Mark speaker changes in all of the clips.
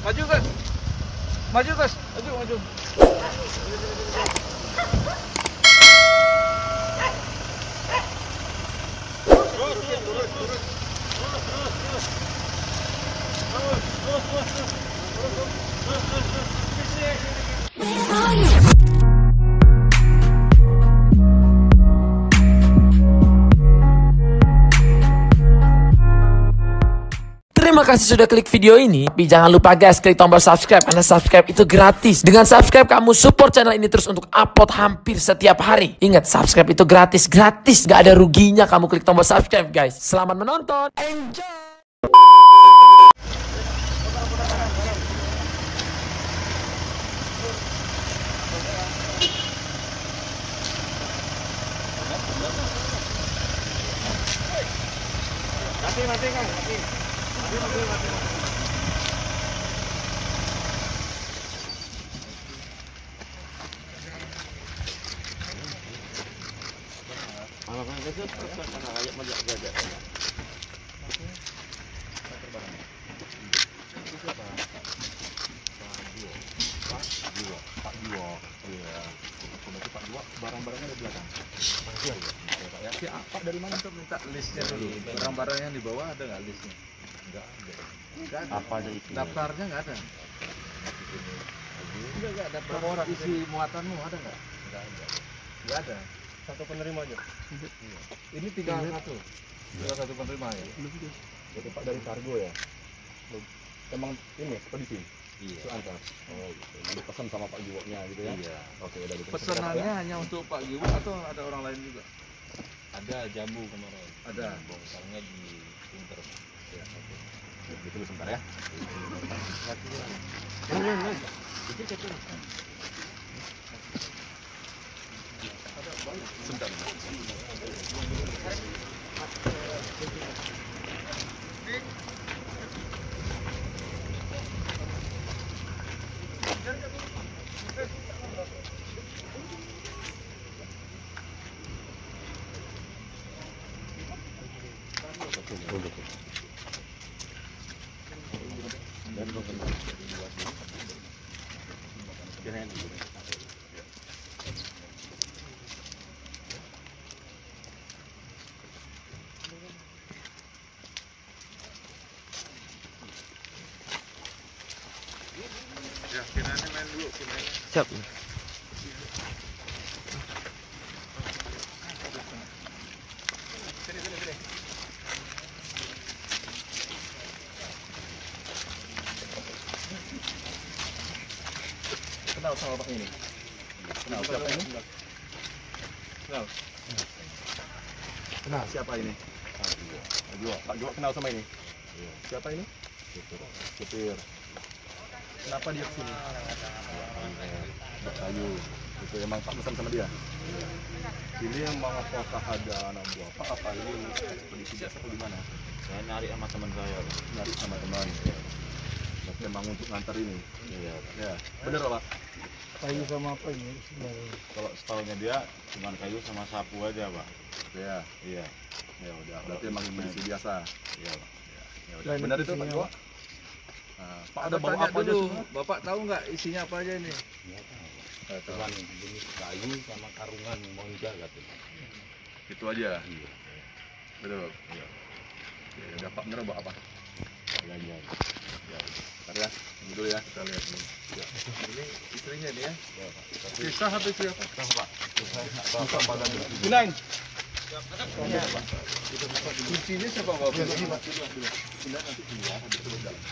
Speaker 1: Maju guys. Maju guys. Maju.
Speaker 2: Terima kasih sudah klik video ini. Tapi jangan lupa guys, klik tombol subscribe. Karena subscribe itu gratis. Dengan subscribe kamu support channel ini terus untuk upload hampir setiap hari. Ingat, subscribe itu gratis. Gratis, gak ada ruginya kamu klik tombol subscribe guys. Selamat menonton. Enjoy.
Speaker 1: Mati Kang, mati. Barang-barangnya di belakang. Ya, apa dari mana tuh minta listnya dulu? Barang-barang yang dibawa ada nggak listnya? Nggak ada. Apa aja itu? Daftarnya nggak ada. Nggak daftar orang isi muatanmu ada nggak? Nggak ada. Nggak ada. Satu penerima aja. Ini tinggal satu penerima ya. Jadi Pak dari kargo ya. Emang ini ekspedisi. Iya. Itu antar. Oh gitu. Jadi pesan sama Pak Giwonya gitu ya. Iya. Oke, udah gitu. Pesanannya hanya untuk Pak Giwo atau ada orang lain juga? Ada jambu kemarin. Ada. Bongkarnya di Pinter. Ya, oke. Gitu sebentar ya. Sebentar. Ya, kinanya main dulu, kinanya.
Speaker 2: Siap.
Speaker 1: Sini. Kenal sama Pak ini? Kenal siapa ini? Kenal siapa ini? Pak Giwo kenal sama ini? Siapa ini? Supir. Kenapa dia kesini? Kayu. Itu emang Pak pesan sama dia? Ini emang apakah ada anak buah Pak apa ini ekspedisi biasa atau gimana?
Speaker 3: Saya nyari sama teman saya.
Speaker 1: Nyari sama teman. Berarti emang untuk ngantar ini?
Speaker 3: Iya.
Speaker 1: Ya, bener Pak?
Speaker 4: Kayu sama apa ini?
Speaker 3: Kalau setahunya dia cuma kayu sama sapu aja, Pak.
Speaker 1: Ya,
Speaker 3: Iya.
Speaker 1: ya udah. Berarti emang ekspedisi biasa.
Speaker 3: Iya, Pak.
Speaker 1: Ya udah. Benar itu Pak Giwo? Nah, Pak ada bawa apa aja semua? Bapak tahu nggak isinya apa aja ini?
Speaker 3: Cuman jenis kayu sama karungan mangga katanya.
Speaker 1: Itu aja.
Speaker 3: Iya.
Speaker 1: Betul.
Speaker 3: Iya.
Speaker 1: Ya udah Pak bener bawa apa?
Speaker 3: Ganyan.
Speaker 1: Ya, bentar ya. Ini dulu ya, kita lihat dulu. Ya. Ini istrinya nih ya.
Speaker 3: Ya, Pak.
Speaker 1: Kisah atau istri apa?
Speaker 3: Tahu, Pak.
Speaker 1: Bapak pada Bilain. Kuncinya siapa Bapak? Nanti keluar habis itu dalam.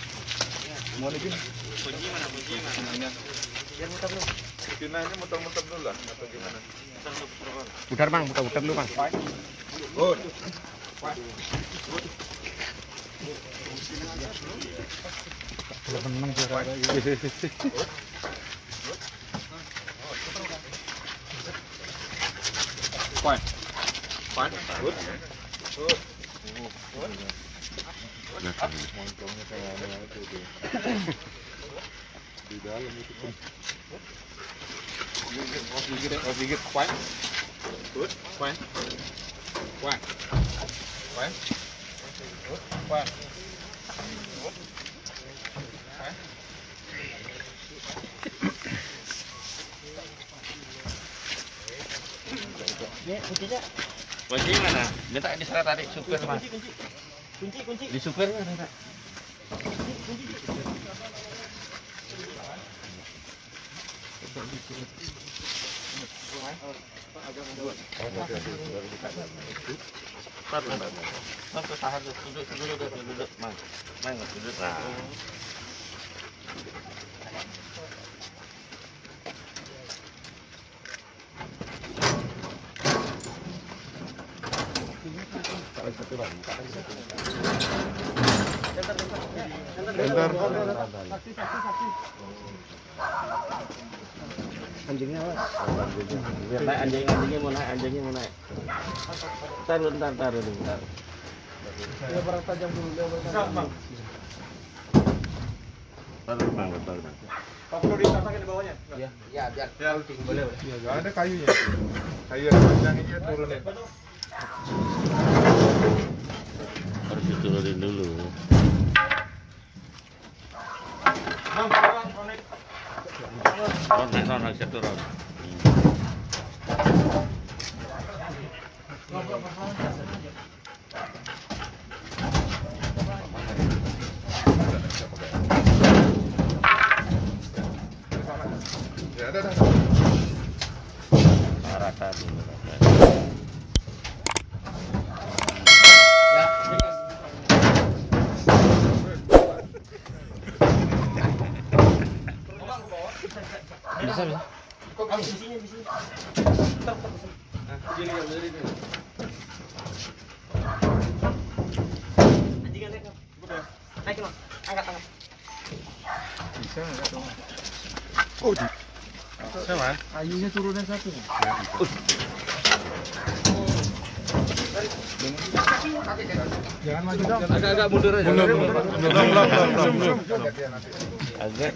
Speaker 1: Mau lagi? Kunci mana? Biar muter dulu. Kinanya muter-muter dulu lah atau gimana?
Speaker 4: Putar Bang, putar dulu Bang.
Speaker 1: Good.
Speaker 4: Kalau menang suara
Speaker 1: Fine. Good. Montongnya kayak ada itu di dalam itu pun. Sedikit. Fine. Good. Fine. Fine. Fine. Good. Fine. Good. Fine.
Speaker 3: Kunci mana? Minta diseret tadi supir mas. Kunci. Di supir mana? Duduk, Mang. Mang, duduk. Nah.
Speaker 4: Anjingnya mas.
Speaker 3: Naik anjingnya mau naik. Ntar dulu.
Speaker 4: Ya barang tajam dulu.
Speaker 3: Betul.
Speaker 1: Pak perlu ditampakin di bawahnya?
Speaker 5: Ya, biar boleh.
Speaker 1: Iya, ada kayunya. Kayu yang panjangnya turunin.
Speaker 3: Harus diturunin dulu. Naik bisa turun.
Speaker 1: Ya ada.
Speaker 3: Rata dulu. Bisa.
Speaker 5: Kok kamu di sini?
Speaker 1: Gini yang dari ini.
Speaker 5: Anjingnya naik. Naik dong. Angkat.
Speaker 1: Bisa enggak dong?
Speaker 3: Sama.
Speaker 4: Kayunya turunin satu.
Speaker 1: Jangan maju dong.
Speaker 3: Agak mundur aja.
Speaker 1: Belum.
Speaker 3: Agak.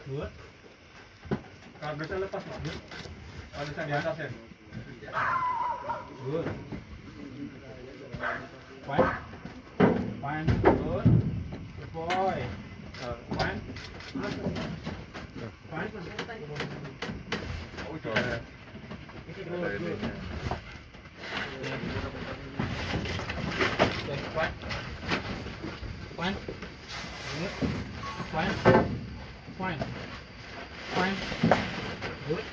Speaker 1: Good. Kardusnya lepas mas. Kardusnya di atas ya. Good. Fine. Good. Good boy. Fine. Oh, coba. Fine. Good.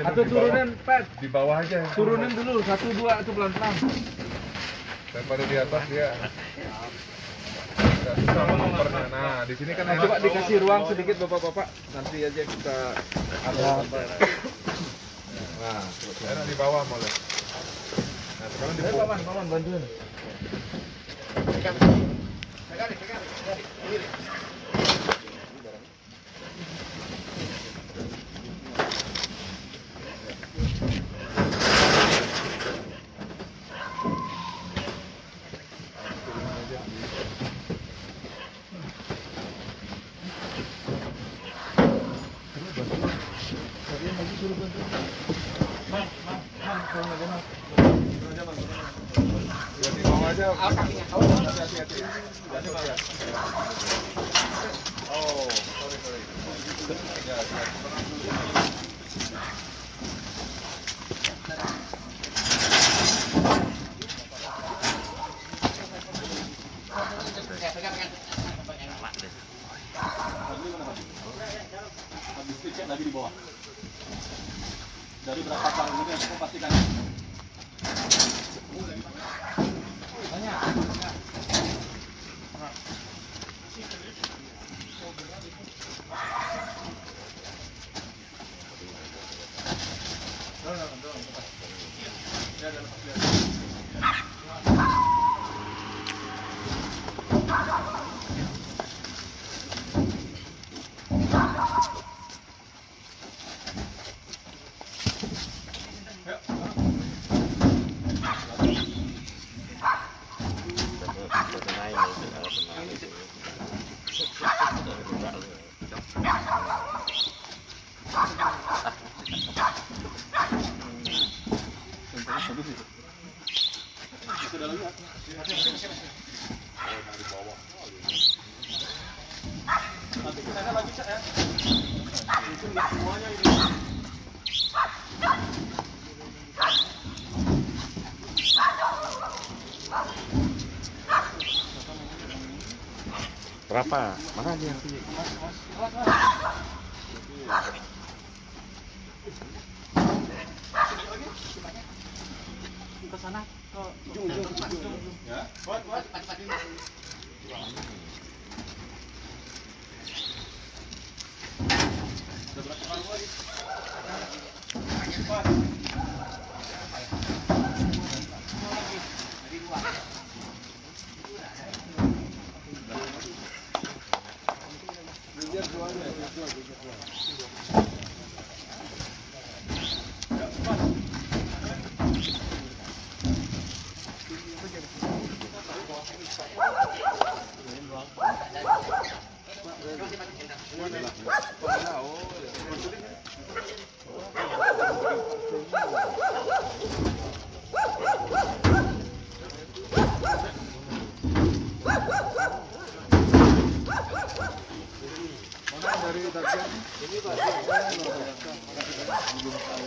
Speaker 4: Atau turunin pet.
Speaker 1: Di bawah aja.
Speaker 4: Turunin dulu 1 2 itu pelan-pelan.
Speaker 1: Daripada di atas dia. Nggak susah mempernya. Nah, di sini kan
Speaker 4: Coba dikasih ruang sedikit bapak-bapak. Nanti aja kita ada.
Speaker 1: Nah, enak di bawah malah. Nah, sekarang di bawah.
Speaker 4: Paman bantuin.
Speaker 1: Di bawah aja. Hati-hati. Oh, sorry. Ya,
Speaker 5: Habis dicek lagi di bawah. Dari berapa karung ini aku pastikan. Nanti kita lagi cek ya. Semuanya ini.
Speaker 1: Berapa? Makanya.
Speaker 5: Ke sana, ke ujung. Ya. Buat.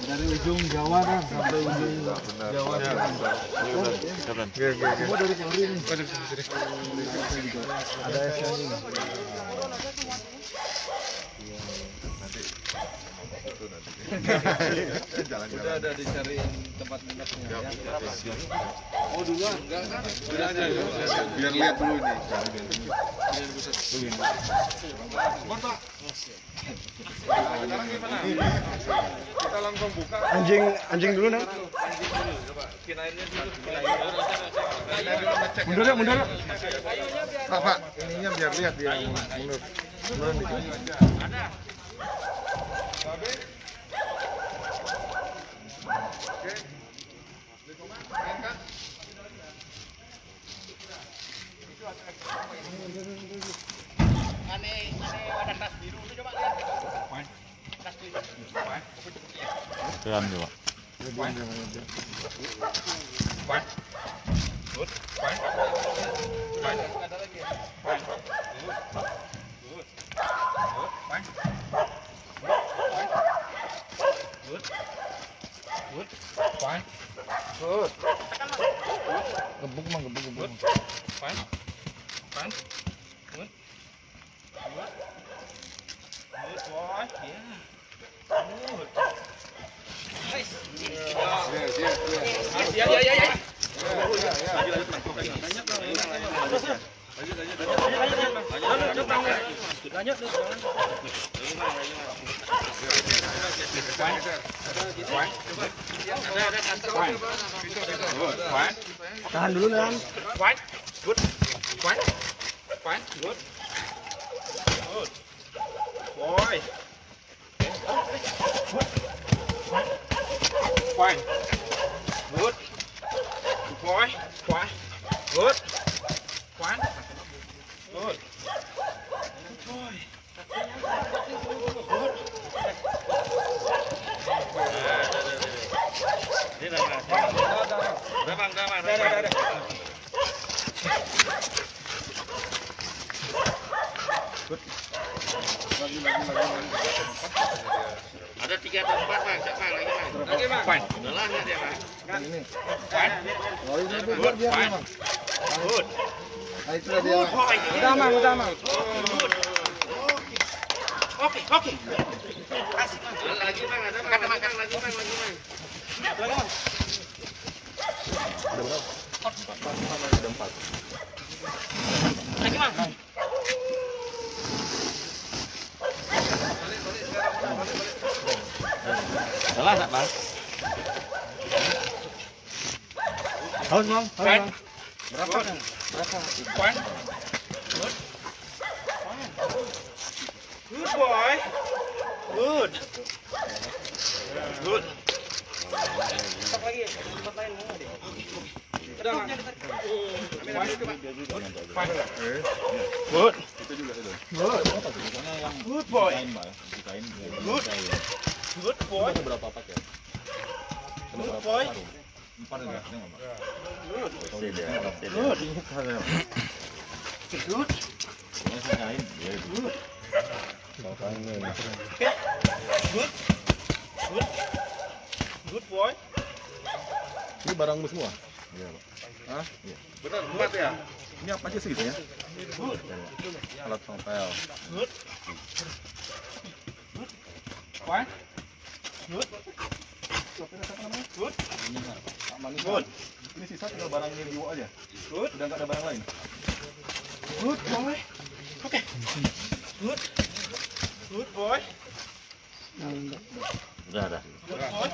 Speaker 1: Dari ujung Jawa kan sampai ujung Jawa. Semua dari Polri nih. Ada SN ini. Udah ada dicariin tempat-tempatnya. Oh duluan, enggak kan? Udah aja biar lihat dulu ini. Biar bisa tuin. Pak. Sekarang gimana? Kita langsung buka. Anjing dulu nah. Anjing dulu coba. Kinainnya dulu. Mundur ya. Pak. Ininya biar lihat dia mundur. Mundur dikit. Ada. Babe. Oke.
Speaker 5: Aneh ada tas biru itu coba lihat. Tas biru.
Speaker 3: Keren coba.
Speaker 5: Good. Fine. Ada lagi. Fine. Good. Fine. Good. Fine. Good. Gebuk. Fine. Good. Good boy. Yeah. Good. Nice. Ya. Tahan dulu Nan. Fine. Good. Fine. Good. Boy. Fine. Good. Boy. Good. Fine. Good. Boy. Ada 3 atau 4 Bang, siapa lagi Bang? Fine. Udah lah dia Bang. Ini. Fine. Oh ini buat dia Bang. Good.
Speaker 1: Nah itu dia.
Speaker 5: Udah Bang. Oke. Kasih Bang. Lagi Bang, ada Bang. Makan lagi Bang. Ada Bang.
Speaker 1: Ada 4.
Speaker 5: Lagi Bang.
Speaker 3: Salah tak Bang?
Speaker 1: Haus Bang.
Speaker 5: Berapa? Fine. Good boy. Good. Tempat lain.
Speaker 3: Good. Itu juga itu. Good boy. Good boy. Berapa paket? Good boy. 4 enggak? Good. Good. Good. Good. Good. Good. Good boy.
Speaker 1: Ini barangmu semua? Iya, Pak. Hah? Iya.
Speaker 3: Benar, 4 ya?
Speaker 1: Ini apa aja segitu ya?
Speaker 3: Good.
Speaker 1: Alat tempel.
Speaker 3: Good. Good. Boy. Good. Good. Good.
Speaker 1: Ini sisa tinggal barang yang dibawa aja.
Speaker 3: Good.
Speaker 1: Udah nggak ada barang lain.
Speaker 3: Good boy. Oke. Good. Good boy.
Speaker 5: Udah ada.
Speaker 3: Good boy.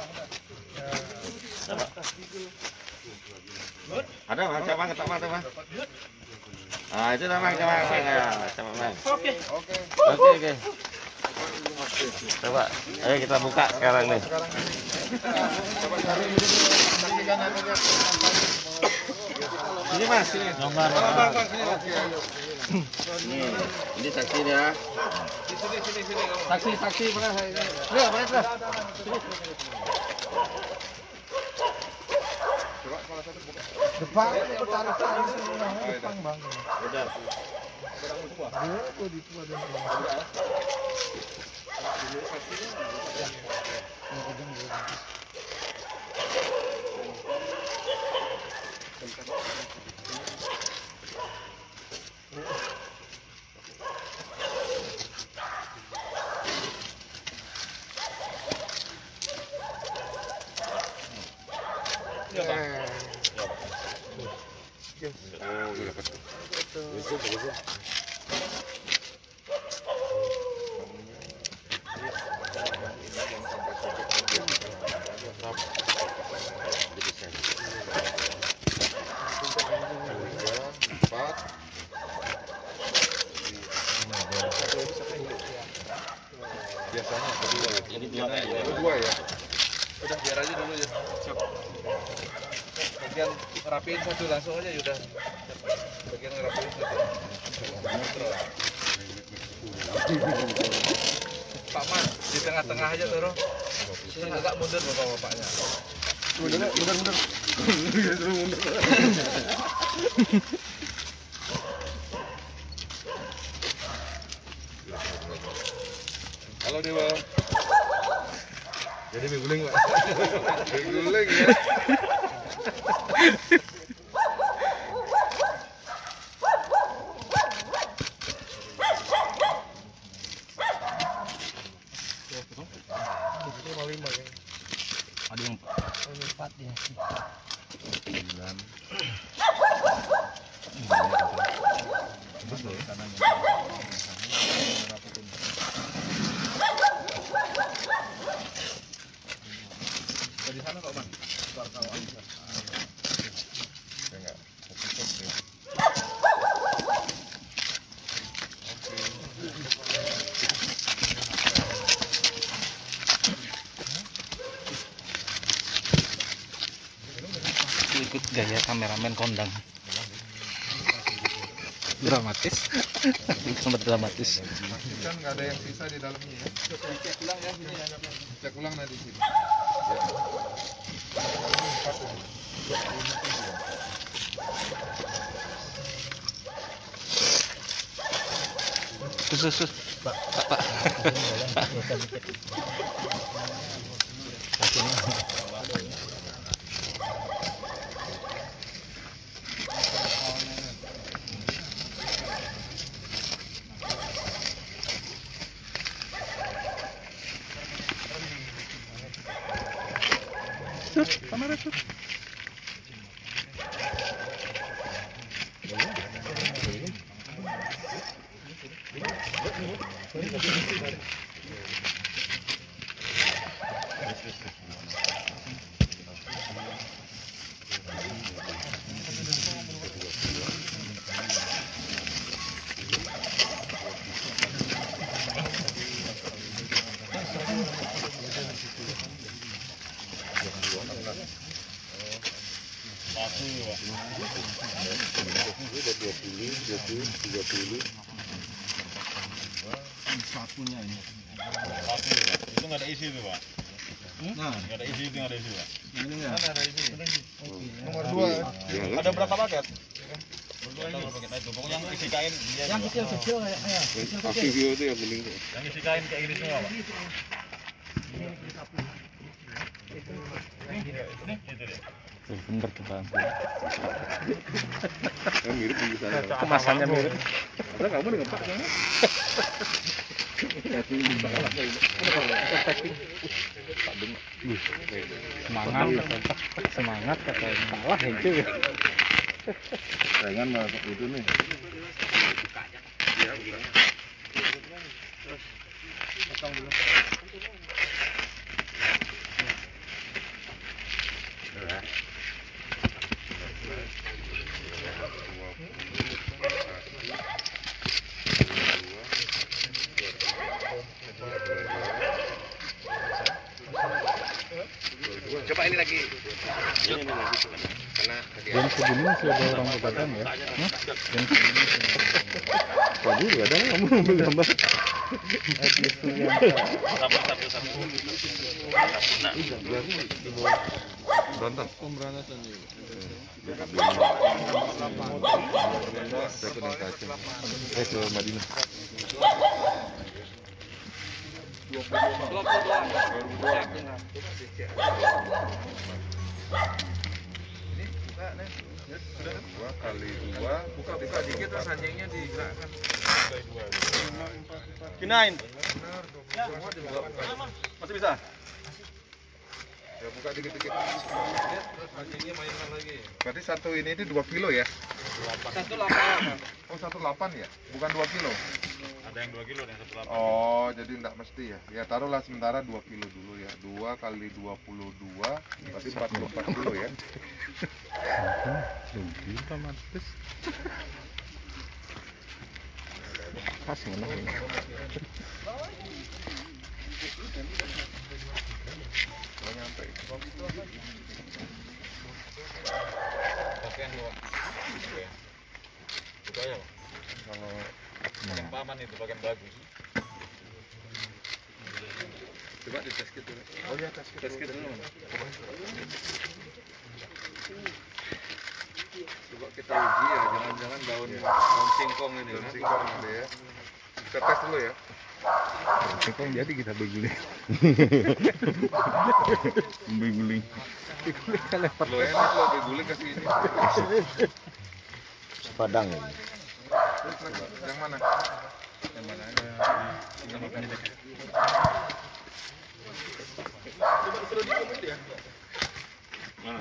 Speaker 3: Good.
Speaker 5: Ada Bang, coba ketok Bang, coba. Ah, itu Bang, coba Bang.
Speaker 3: Oke.
Speaker 5: Oke. Coba, ayo kita buka sekarang nih. Ini Mas, sini. Nomor. Ini saksinya. Saksi mana? Ini apa itu?
Speaker 1: Depan, depan bang.
Speaker 5: Udah.
Speaker 1: Biasanya
Speaker 3: Kedua ya. Udah biar aja dulu ya. Siap. Bagian rapiin satu langsung aja udah. Bagian rapiin satu. Pak Man di tengah-tengah aja taruh. Terus agak mundur bapak-bapaknya.
Speaker 1: Mundur.
Speaker 3: Halo Dewa.
Speaker 1: Jadi miguling Pak.
Speaker 3: Guling ya.
Speaker 1: Ada yang
Speaker 2: 4 ya.
Speaker 1: 9.
Speaker 3: Di sana kok Man. Enggak.
Speaker 6: Ikut gaya kameramen kondang, dramatis. Sangat dramatis.
Speaker 3: Kan nggak ada yang sisa di dalamnya ya. Cek ulang ya sini ya. Cek ulang nanti sini.
Speaker 6: Sus. Pak.
Speaker 3: Kamera tuh.
Speaker 1: Sapunya ini.
Speaker 5: Itu nggak ada isi tuh Pak.
Speaker 1: Nah,
Speaker 5: Nggak ada isi itu nggak ada isi Pak.
Speaker 1: ini ya.
Speaker 3: Mana ada isi?
Speaker 1: Nomor 2.
Speaker 3: Ada berapa paket?
Speaker 5: Pokoknya yang isi kain
Speaker 1: Yang kecil-kecil kayak ya.
Speaker 5: yang isi kain kayak gini semua Pak.
Speaker 6: Bener tuh bang.
Speaker 4: Mirip di sana.
Speaker 6: Kemasannya mirip.
Speaker 4: Ada kamu dengan Pak sana?
Speaker 6: Semangat katanya. Salah itu.
Speaker 4: Sayangan masuk itu nih.
Speaker 5: Coba ini lagi.
Speaker 6: Jam segini masih ada orang begadang ya? Jam segini.
Speaker 4: Pagi juga ada kamu ambil gambar. Berantam.
Speaker 1: Pemberantasan ini.
Speaker 4: Saya ke Kaca. Saya ke Madinah. Dua kali dua.
Speaker 3: Buka dikit terus anjingnya digerakkan.
Speaker 5: Kinain. Masih bisa?
Speaker 4: Ya buka dikit-dikit.
Speaker 3: Terus anjingnya mainan lagi.
Speaker 4: Berarti satu ini 2 kilo ya?
Speaker 3: 1,8.
Speaker 4: Oh 1,8 ya? Bukan 2 kilo?
Speaker 5: Ada yang 2 kilo, ada yang 1,8.
Speaker 4: Oh jadi enggak mesti ya? Ya taruhlah sementara 2 kilo dulu ya. 2 kali 22 berarti 44 kilo ya?
Speaker 6: Lebih otomatis. Pas mana ini?
Speaker 4: Oh nyampe.
Speaker 3: Pakaian dua. Buka ya.
Speaker 4: Kalau
Speaker 3: Pakaian paman itu pakaian bagus.
Speaker 4: coba di tes kit dulu. Oh ya tes kit dulu.
Speaker 3: Coba kita uji ya, jangan-jangan daun singkong ini.
Speaker 4: Daun singkong ada ya. Kita tes dulu ya.
Speaker 6: Singkong jadi kita beguling.
Speaker 4: Beguling.
Speaker 3: Lo enak lo beguling kasih ini.
Speaker 6: Padang.
Speaker 4: Yang mana?
Speaker 3: Yang mana ada? Tinggal makan ini. Coba disuruh di komedi ya.
Speaker 5: Mana?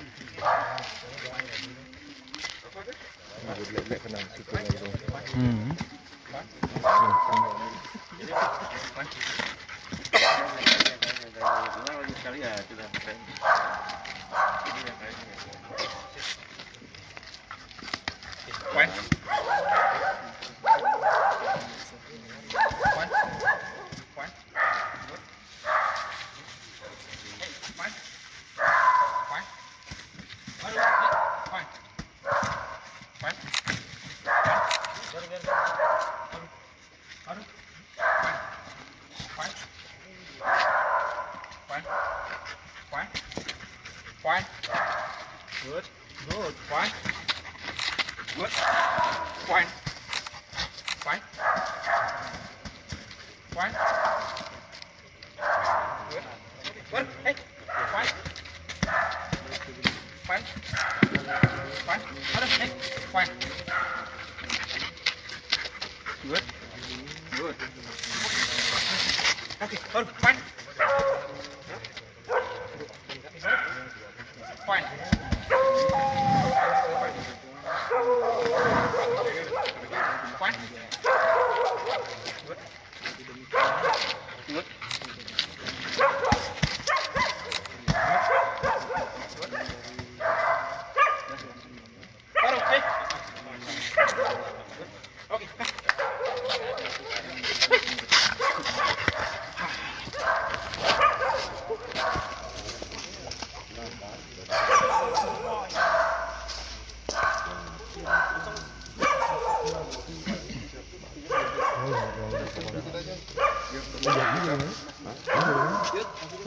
Speaker 5: Lagi sekali ya sudah. Good. Fine. Good. Fine. Fine. Fine. Good. Good. Hey. Fine. Fine. Fine. Hey. Fine. Good. Good. Okay. Good. Fine. Fine. Fine. Good. Good. Okay. Okay.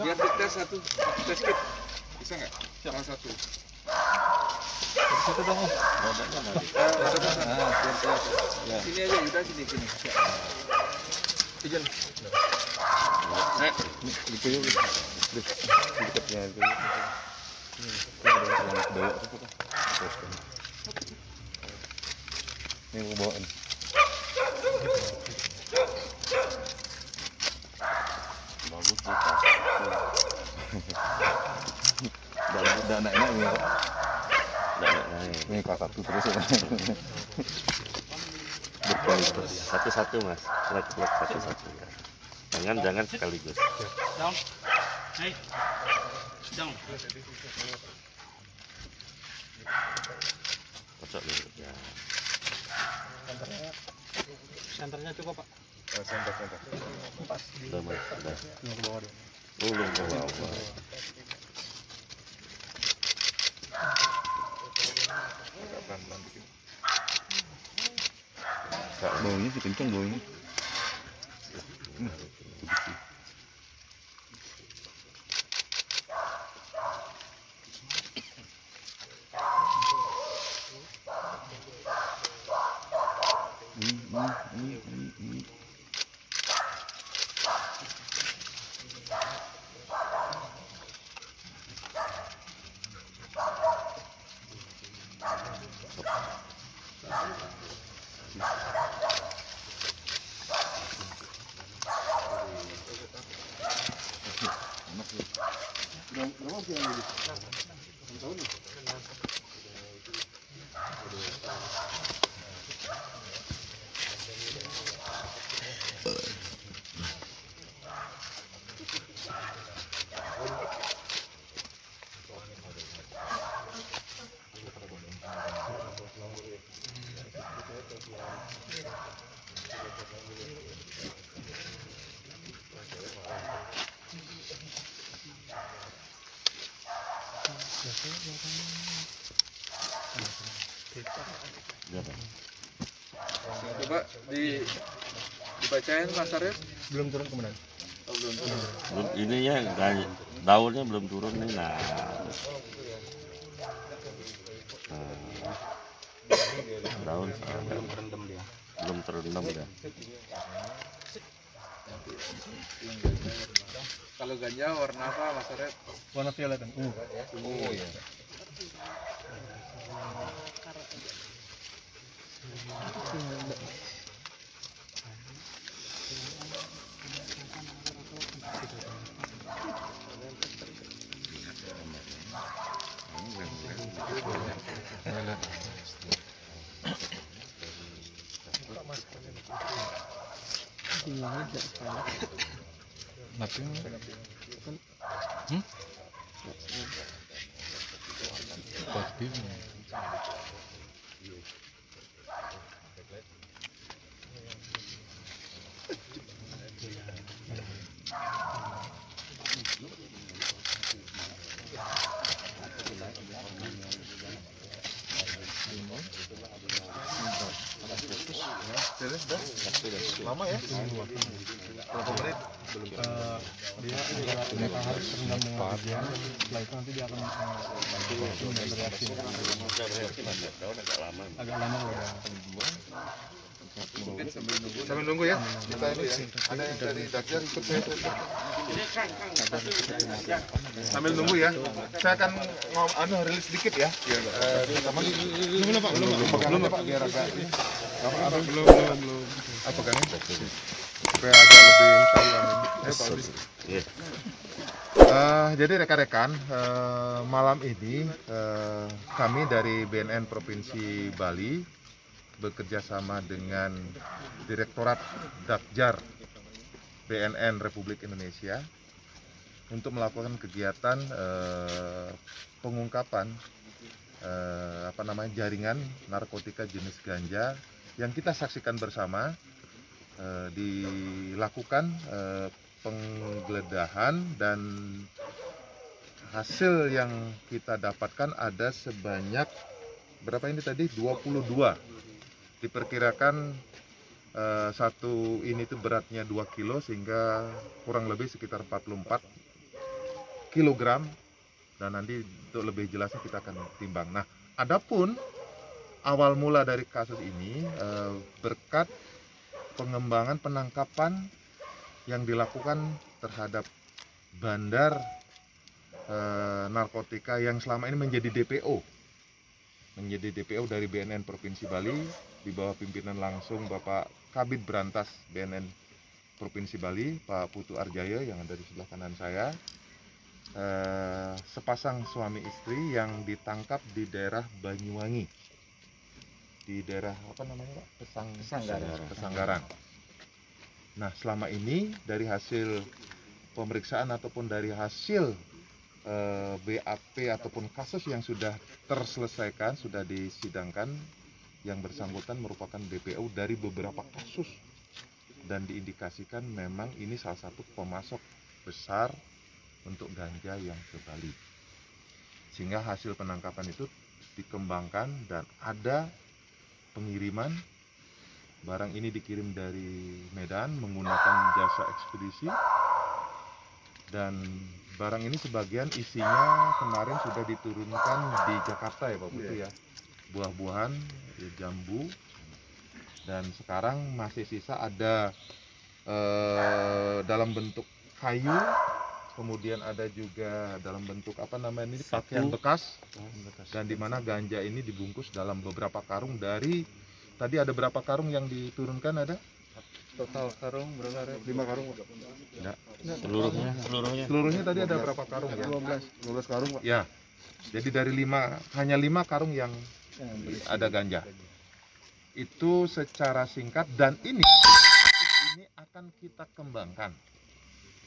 Speaker 3: Biar dites satu, tes kit. Bisa nggak? Salah satu.
Speaker 1: Satu dong.
Speaker 3: Ada pesan. Sini aja, udah sini.
Speaker 1: Izin.
Speaker 4: Itu yuk. Dekatnya itu. Ini mau bawain. Bagus tuh. Udah enak ini ya. Ini kelas 1 terus ya. Berkali terus.
Speaker 5: Satu-satu mas, flat satu-satu. Jangan sekaligus.
Speaker 7: Down. Hey. Down.
Speaker 5: Kocok dulu ya.
Speaker 7: Senternya cukup pak.
Speaker 4: Center.
Speaker 5: Udah mas, udah.
Speaker 6: Yang ke bawah deh.
Speaker 5: Belum ke bawah.
Speaker 4: Pelan-pelan dikit.
Speaker 1: Baunya sih kenceng baunya.
Speaker 3: Coba dibacain Mas Arif.
Speaker 6: Belum turun kemudian.
Speaker 3: Oh, belum turun.
Speaker 5: Belum, ininya daunnya belum turun nih. Nah. Daun belum terendam ya.
Speaker 3: Kalau ganja warna apa Mas Arif?
Speaker 6: Warna violet kan.
Speaker 3: Oh ya.
Speaker 4: Lama ya? Berapa menit?
Speaker 6: Dia agak harus terendam dengan hujan. Setelah itu nanti dia akan bereaksi. Agak lama udah.
Speaker 3: Mungkin sambil nunggu.
Speaker 4: Sambil nunggu ya. Kita ini ya. Ada yang dari Dakjar ikut saya. Sambil nunggu ya. Saya akan rilis sedikit ya. Belum Pak biar agak belum. Apa kan? Supaya agak lebih tahu ini. Jadi rekan-rekan, malam ini kami dari BNN Provinsi Bali bekerja sama dengan Direktorat Dakjar BNN Republik Indonesia untuk melakukan kegiatan pengungkapan jaringan narkotika jenis ganja yang kita saksikan bersama. Dilakukan penggeledahan dan hasil yang kita dapatkan ada sebanyak berapa ini tadi 22. Diperkirakan Satu ini tuh beratnya 2 kilo sehingga kurang lebih sekitar 44 kilogram, dan nanti untuk lebih jelasnya kita akan timbang. Nah, adapun awal mula dari kasus ini berkat pengembangan penangkapan yang dilakukan terhadap bandar narkotika yang selama ini menjadi DPO dari BNN Provinsi Bali di bawah pimpinan langsung Bapak Kabid Brantas BNN Provinsi Bali, Pak Putu Arjaya yang ada di sebelah kanan saya. Sepasang suami istri yang ditangkap di daerah Banyuwangi, di daerah apa namanya Pak? Pesanggaran. Nah, selama ini dari hasil pemeriksaan ataupun dari hasil BAP ataupun kasus yang sudah terselesaikan, sudah disidangkan, yang bersangkutan merupakan DPO dari beberapa kasus dan diindikasikan memang ini salah satu pemasok besar untuk ganja yang ke Bali. Sehingga hasil penangkapan itu dikembangkan dan ada pengiriman. Barang ini dikirim dari Medan menggunakan jasa ekspedisi, dan barang ini sebagian isinya kemarin sudah diturunkan di Jakarta ya Pak Putu ya, buah-buahan, jambu, dan sekarang masih sisa ada dalam bentuk kayu, kemudian ada juga dalam bentuk apa namanya ini, pakaian bekas, dan di mana ganja ini dibungkus dalam beberapa karung. Dari tadi ada berapa karung yang diturunkan ada?
Speaker 3: Total karung berapa?
Speaker 4: 5 karung. Enggak.
Speaker 3: Seluruhnya
Speaker 4: Tadi ada berapa karung ya?
Speaker 3: 12 karung Pak.
Speaker 4: Ya. Jadi dari hanya 5 karung yang ada ganja. Itu secara singkat, dan ini akan kita kembangkan.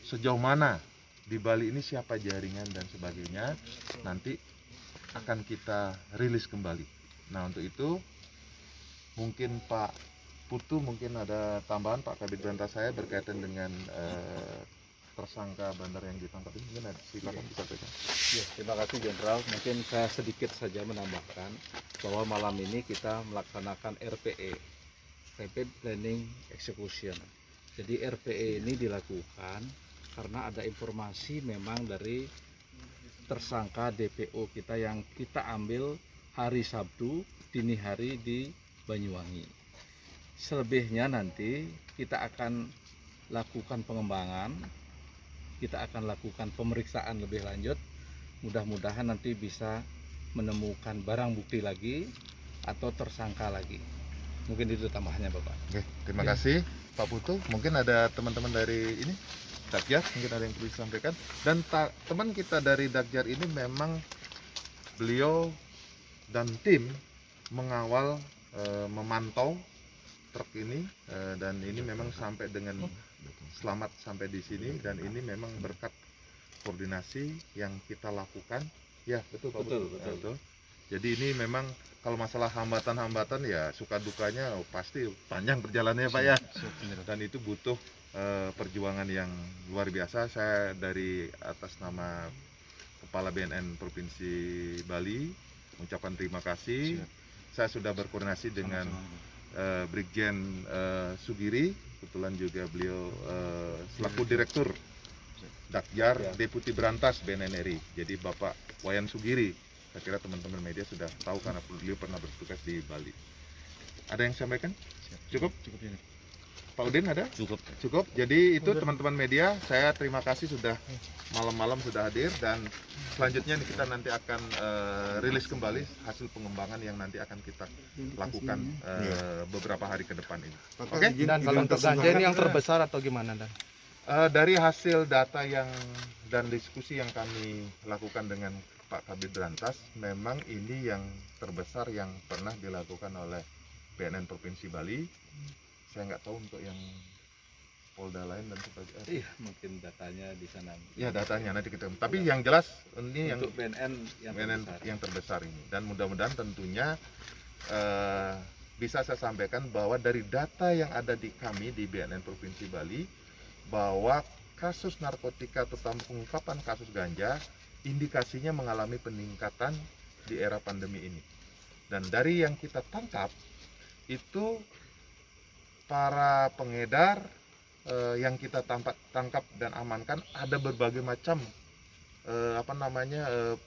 Speaker 4: Sejauh mana di Bali ini, siapa jaringan dan sebagainya, nanti akan kita rilis kembali. Nah, untuk itu mungkin Pak Putu mungkin ada tambahan, Pak Kabid Brantas saya berkaitan dengan tersangka bandar yang ditangkap ini, mungkin silakan disampaikan.
Speaker 3: Ya, terima kasih Jenderal. Mungkin saya sedikit saja menambahkan bahwa malam ini kita melaksanakan RPE, Rapid Planning Execution. Jadi RPE ini dilakukan karena ada informasi memang dari tersangka DPO kita yang kita ambil hari Sabtu dini hari di Banyuwangi. Selebihnya nanti kita akan lakukan pengembangan, kita akan lakukan pemeriksaan lebih lanjut. Mudah-mudahan nanti bisa menemukan barang bukti lagi atau tersangka lagi. Mungkin itu tambahannya Bapak.
Speaker 4: Oke, terima kasih Pak Putu. Mungkin ada teman-teman dari ini Dakjar, mungkin ada yang perlu disampaikan. Dan teman kita dari Dakjar ini memang beliau dan tim mengawal memantau truk ini, dan ini memang sampai dengan selamat sampai di sini, dan ini memang berkat koordinasi yang kita lakukan. Ya, betul Pak. Betul. Jadi ini memang kalau masalah hambatan-hambatan ya suka dukanya pasti panjang perjalanannya Pak ya. Dan itu butuh perjuangan yang luar biasa. Saya dari atas nama Kepala BNN Provinsi Bali mengucapkan terima kasih. Saya sudah berkoordinasi dengan Brigjen Sugiri, kebetulan juga beliau selaku Direktur Dakjar Deputi Brantas BNN RI. Jadi Bapak Wayan Sugiri, saya kira teman-teman media sudah tahu karena beliau pernah bertugas di Bali. Ada yang sampaikan? Cukup? Cukup. Pak Udin ada? Cukup. Jadi itu teman-teman media, saya terima kasih sudah malam-malam sudah hadir, dan selanjutnya kita nanti akan rilis kembali hasil pengembangan yang nanti akan kita lakukan beberapa hari ke depan ini. Oke?
Speaker 6: Dan kalau untuk ganja ini yang terbesar atau gimana Dan?
Speaker 4: Dari hasil data dan diskusi yang kami lakukan dengan Pak Kabid Brantas, memang ini yang terbesar yang pernah dilakukan oleh BNN Provinsi Bali. Saya nggak tahu untuk yang Polda lain dan sebagainya.
Speaker 3: Iya, mungkin datanya di sana.
Speaker 4: Ya, datanya nanti kita. Tapi yang jelas ini
Speaker 3: untuk
Speaker 4: yang
Speaker 3: BNN
Speaker 4: yang terbesar ini. Dan mudah-mudahan tentunya bisa saya sampaikan bahwa dari data yang ada di kami di BNN Provinsi Bali, bahwa kasus narkotika terutama pengungkapan kasus ganja indikasinya mengalami peningkatan di era pandemi ini. Dan dari yang kita tangkap itu para pengedar yang kita tangkap dan amankan ada berbagai macam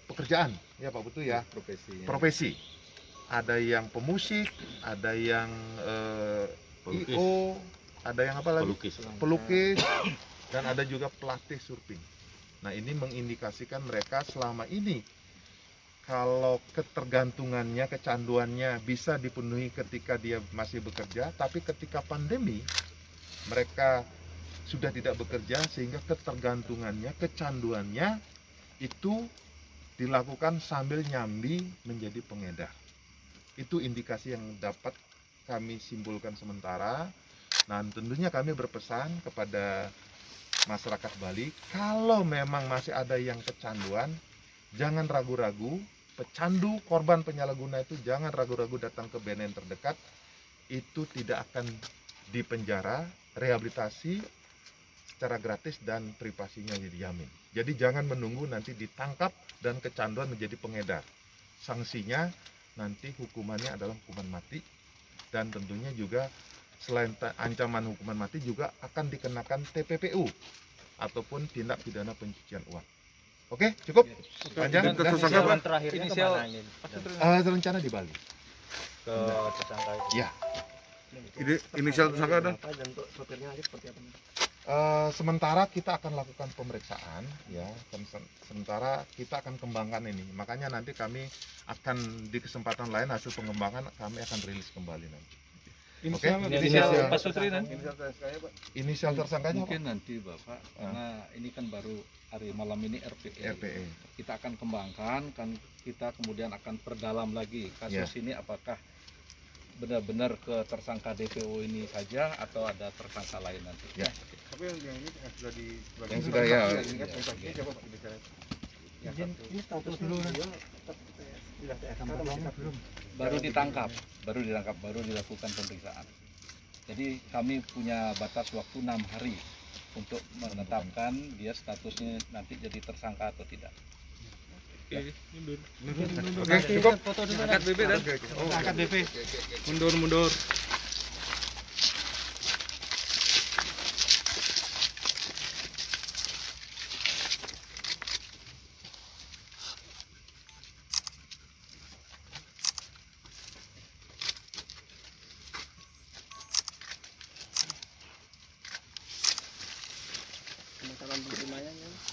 Speaker 4: pekerjaan ya Pak Putu ya, profesi. Ada yang pemusik, ada yang IO, ada yang apa lagi? Pelukis, dan ada juga pelatih surfing. Nah, ini mengindikasikan mereka selama ini kalau ketergantungannya, kecanduannya bisa dipenuhi ketika dia masih bekerja, tapi ketika pandemi mereka sudah tidak bekerja sehingga ketergantungannya, kecanduannya itu dilakukan sambil nyambi menjadi pengedar. Itu indikasi yang dapat kami simpulkan sementara. Nah, tentunya kami berpesan kepada masyarakat Bali, kalau memang masih ada yang kecanduan, jangan ragu-ragu. Pecandu, korban penyalahguna itu jangan ragu-ragu datang ke BNN terdekat. Itu tidak akan dipenjara, rehabilitasi secara gratis dan privasinya dijamin. Jadi jangan menunggu nanti ditangkap dan kecanduan menjadi pengedar. Sanksinya nanti hukumannya adalah hukuman mati, dan tentunya juga selain ancaman hukuman mati juga akan dikenakan TPPU ataupun tindak pidana pencucian uang. Oke, cukup? Panjang?
Speaker 7: Tujuan terakhirnya kemana ini?
Speaker 4: Rencana di Bali.
Speaker 7: Ke tersangka itu.
Speaker 4: Ya.
Speaker 5: Inisial tersangka ada?
Speaker 7: Untuk sopirnya aja seperti apa?
Speaker 4: Sementara kita akan lakukan pemeriksaan, ya. Sementara kita akan kembangkan ini. Makanya nanti kami akan di kesempatan lain hasil pengembangan kami akan rilis kembali nanti. Oke.
Speaker 3: Inisial Pak Sutri dan
Speaker 4: Inisial tersangkanya apa?
Speaker 3: mungkin nanti Bapak, karena ini kan baru hari malam ini RPE. Kita akan kembangkan, kan kita kemudian akan perdalam lagi kasus ini apakah benar-benar ke tersangka DPO ini saja atau ada tersangka lain nanti.
Speaker 4: Ya.
Speaker 5: Tapi yang ini sudah di
Speaker 4: Yang sudah ya.
Speaker 5: Ini kan kontaktnya siapa Pak?
Speaker 7: Ini status dulu
Speaker 3: Baru ditangkap, baru dilakukan pemeriksaan. Jadi kami punya batas waktu 6 hari untuk menetapkan dia statusnya nanti jadi tersangka atau tidak.
Speaker 5: Oke, cukup.
Speaker 7: foto dulu.
Speaker 5: Angkat BB dan
Speaker 7: Angkat DP.
Speaker 5: mundur.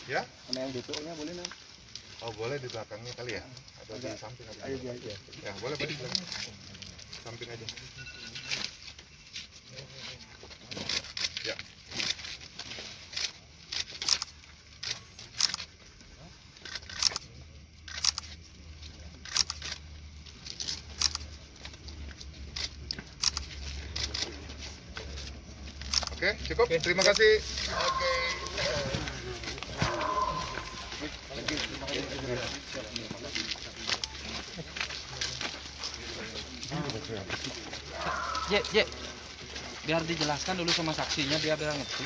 Speaker 4: Ya?
Speaker 7: Sama yang DPO-nya boleh nanti.
Speaker 4: Oh, boleh di belakangnya kali ya? Atau di samping aja?
Speaker 7: Ayo.
Speaker 4: Ya, boleh di belakang. Samping aja. Ya. Oke, cukup. Terima kasih. Oke.
Speaker 7: Jek. Biar dijelaskan dulu sama saksinya biar dia ngerti.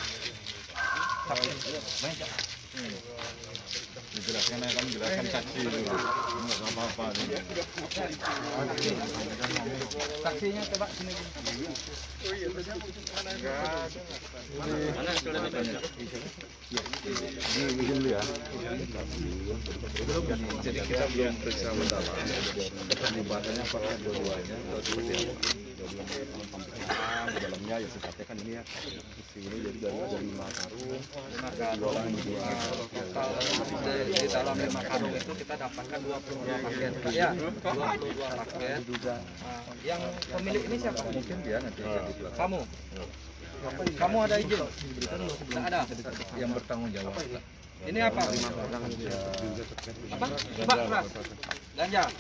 Speaker 5: Dijelaskan ya, kamu jelaskan saksi dulu. Enggak apa-apa.
Speaker 7: Saksinya coba sini. Mana sudah ditanya?
Speaker 3: Jadi kita belum periksa mendalam keterlibatannya apakah dua-duanya atau seperti apa.
Speaker 1: Di dalamnya ya sifatnya kan ini ya isi ini jadi dari 5 karung orang
Speaker 7: Total di dalam 5 karung itu kita dapatkan 22 paket. Ya, 22 paket. Yang pemilik ini siapa?
Speaker 3: Mungkin dia nanti jadi pelaku.
Speaker 7: Kamu ada izin? Tidak ada.
Speaker 3: Yang bertanggung jawab.
Speaker 7: Ini apa? Apa? Coba. Ganja.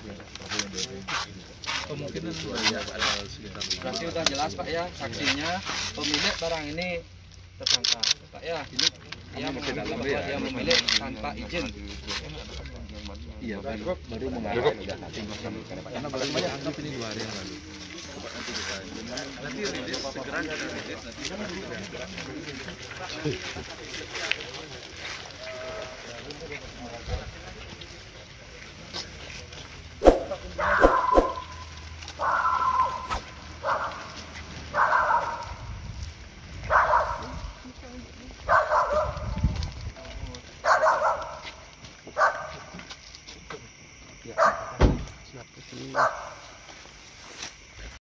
Speaker 3: Kemungkinan ya ada sekitar 5.
Speaker 7: Berarti udah jelas Pak ya, saksinya pemilik barang ini tersangka Pak ya. Dia mengatakan bahwa dia memilih tanpa izin.
Speaker 3: Iya, baru mengarah udah nanti karena paling banyak anggap ini 2 hari yang lalu. Nanti rilis segera rilis nanti.
Speaker 6: kasih.